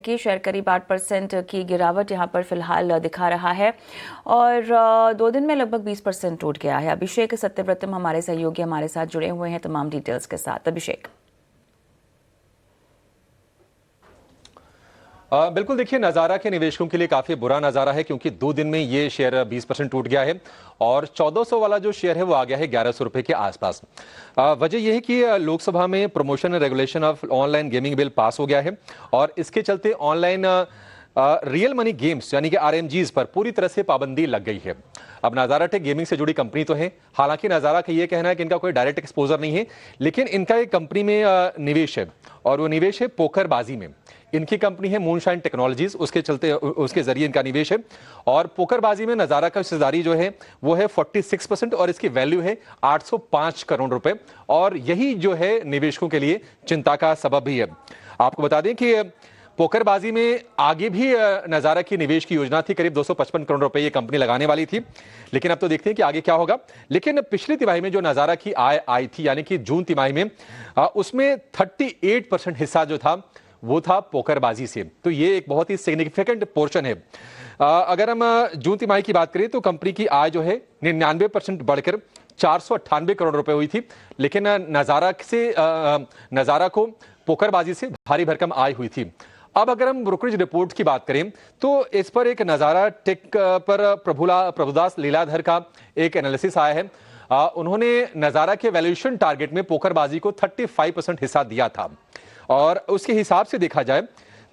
की शेयर करीब 8% की गिरावट यहाँ पर फिलहाल दिखा रहा है और 2 दिन में लगभग 20% टूट गया है। अभिषेक सत्यव्रतम हमारे सहयोगी हमारे साथ जुड़े हुए हैं तमाम डिटेल्स के साथ। अभिषेक। बिल्कुल, देखिए नज़ारा के निवेशकों के लिए काफ़ी बुरा नज़ारा है क्योंकि 2 दिन में ये शेयर 20% टूट गया है और 1400 वाला जो शेयर है वो आ गया है 1100 रुपए के आसपास। वजह यह है कि लोकसभा में promotion and regulation of online gaming bill pass हो गया है और इसके चलते ऑनलाइन रियल मनी गेम्स यानी कि आरएमजीज पर पूरी तरह से पाबंदी लग गई है। अब नज़ारा टेक गेमिंग से जुड़ी कंपनी तो है, हालांकि नज़ारा का ये कहना है कि इनका कोई डायरेक्ट एक्सपोजर नहीं है, लेकिन इनका एक कंपनी में निवेश है और वो निवेश है पोकरबाजी में। इनकी कंपनी है मूनशाइन टेक्नोलॉजीज, उसके जरिए इनका निवेश है और पोकरबाजी में नज़ारा का हिस्सेदारी जो है वो है 46% और इसकी वैल्यू है 805 करोड़ रुपए और यही जो है निवेशकों के लिए चिंता का सबब भी है। आपको बता दें कि पोकरबाजी में आगे भी नज़ारा की निवेश की योजना थी, करीब 255 करोड़ रुपए ये कंपनी लगाने वाली थी, लेकिन अब तो देखते हैं कि आगे क्या होगा। लेकिन पिछली तिमाही में जो नज़ारा की आय आई थी यानी कि जून तिमाही में उसमें 38% हिस्सा जो था वो था पोकरबाजी से, तो ये एक बहुत ही सिग्निफिकेंट पोर्शन है। अगर हम जून तिमाही की बात करें तो कंपनी की आय जो है 99% बढ़कर 498 करोड़ रुपए हुई थी, लेकिन नज़ारा को पोकरबाजी से भारी भरकम आय हुई थी। अब अगर हम ब्रोकरेज रिपोर्ट की बात करें तो इस पर एक नज़ारा टेक पर प्रभुदास लीलाधर का एक एनालिसिस आया है। उन्होंने नज़ारा के वैल्यूएशन टारगेट में पोकरबाजी को 35% हिस्सा दिया था और उसके हिसाब से देखा जाए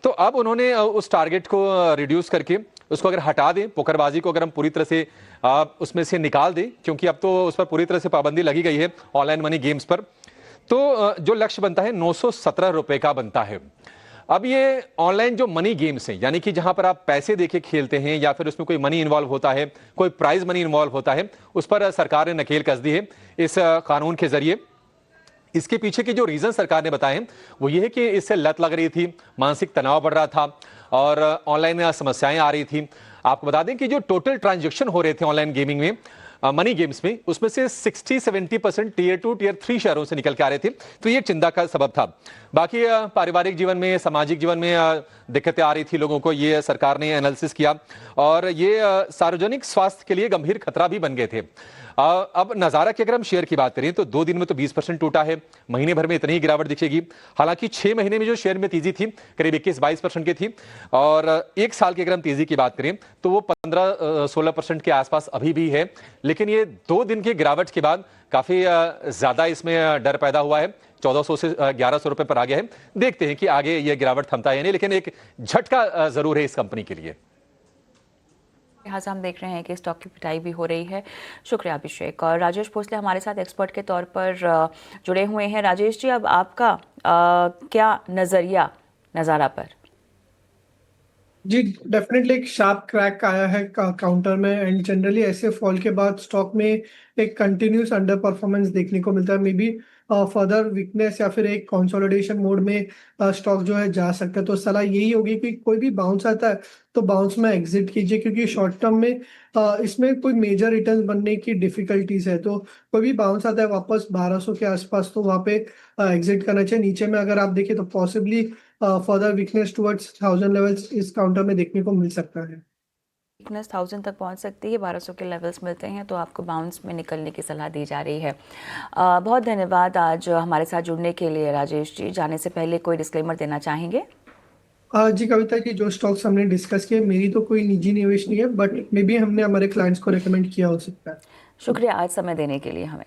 तो अब उन्होंने उस टारगेट को रिड्यूस करके उसको अगर हटा दें, पोकरबाजी को अगर हम पूरी तरह से उसमें से निकाल दें, क्योंकि अब तो उस पर पूरी तरह से पाबंदी लगी गई है ऑनलाइन मनी गेम्स पर, तो जो लक्ष्य बनता है 917 रुपए का बनता है। अब ये ऑनलाइन जो मनी गेम्स हैं यानी कि जहां पर आप पैसे देके खेलते हैं या फिर उसमें कोई मनी इन्वॉल्व होता है, कोई प्राइज मनी इन्वॉल्व होता है, उस पर सरकार ने नकेल कस दी है इस कानून के जरिए। इसके पीछे के जो रीजन सरकार ने बताए हैं वो ये है कि इससे लत लग रही थी, मानसिक तनाव बढ़ रहा था और ऑनलाइन समस्याएं आ रही थी। आपको बता दें कि जो टोटल ट्रांजैक्शन हो रहे थे ऑनलाइन गेमिंग में, मनी गेम्स में, उसमें से 60-70% टियर 2 टियर 3 शहरों से निकल के आ रहे थे, तो ये चिंता का सबब था। बाकी पारिवारिक जीवन में, सामाजिक जीवन में दिक्कतें आ रही थी लोगों को, ये सरकार ने एनालिसिस किया और ये सार्वजनिक स्वास्थ्य के लिए गंभीर खतरा भी बन गए थे। अब नज़ारा की अगर हम शेयर की बात करें तो 2 दिन में तो 20% टूटा है, महीने भर में इतनी ही गिरावट दिखेगी। हालांकि 6 महीने में जो शेयर में तेजी थी करीब 21-22% की थी और 1 साल की अगर हम तेजी की बात करें तो वो 15-16% के आसपास अभी भी है, लेकिन ये 2 दिन की गिरावट के बाद काफी ज्यादा इसमें डर पैदा हुआ है। 1400 से 1100 रुपए पर आ गया है। देखते हैं कि आगे ये गिरावट थमता है या नहीं, लेकिन एक झटका जरूर है इस कंपनी के लिए। लिहाजा हम देख रहे हैं कि स्टॉक की पिटाई भी हो रही है। शुक्रिया अभिषेक। और राजेश भोसले हमारे साथ एक्सपर्ट के तौर पर जुड़े हुए हैं। राजेश जी, अब आपका क्या नजरिया नज़ारा पर? जी, डेफिनेटली एक शार्प क्रैक आया है काउंटर में एंड जनरली ऐसे फॉल के बाद स्टॉक में एक कंटिन्यूस अंडर परफॉर्मेंस देखने को मिलता है। मे बी फर्दर वीकनेस या फिर एक कंसोलिडेशन मोड में स्टॉक जो है जा सकता है। तो सलाह यही होगी कि कोई भी बाउंस आता है तो बाउंस में एग्जिट कीजिए, क्योंकि शॉर्ट टर्म में इसमें कोई मेजर रिटर्न बनने की डिफिकल्टीज है। तो कोई भी बाउंस आता है वापस 1200 के आसपास तो वहाँ पे एग्जिट करना चाहिए। नीचे में अगर आप देखें तो possibly further weakness towards 1000 levels इस काउंटर में देखने को मिल सकता है। वीकनेस 1000 तक पहुंच सकती है, 1200 के लेवल्स मिलते हैं तो आपको बाउंस में निकलने की सलाह दी जा रही है। बहुत धन्यवाद आज हमारे साथ जुड़ने के लिए राजेश जी। जाने से पहले कोई डिस्क्लेमर देना चाहेंगे? जी कविता जी, जो स्टॉक्स हमने डिस्कस किए मेरी तो कोई निजी निवेश नहीं है, बट मे बी हमने हमारे क्लाइंट्स को रेकमेंड किया हो सकता है। शुक्रिया आज समय देने के लिए हमें।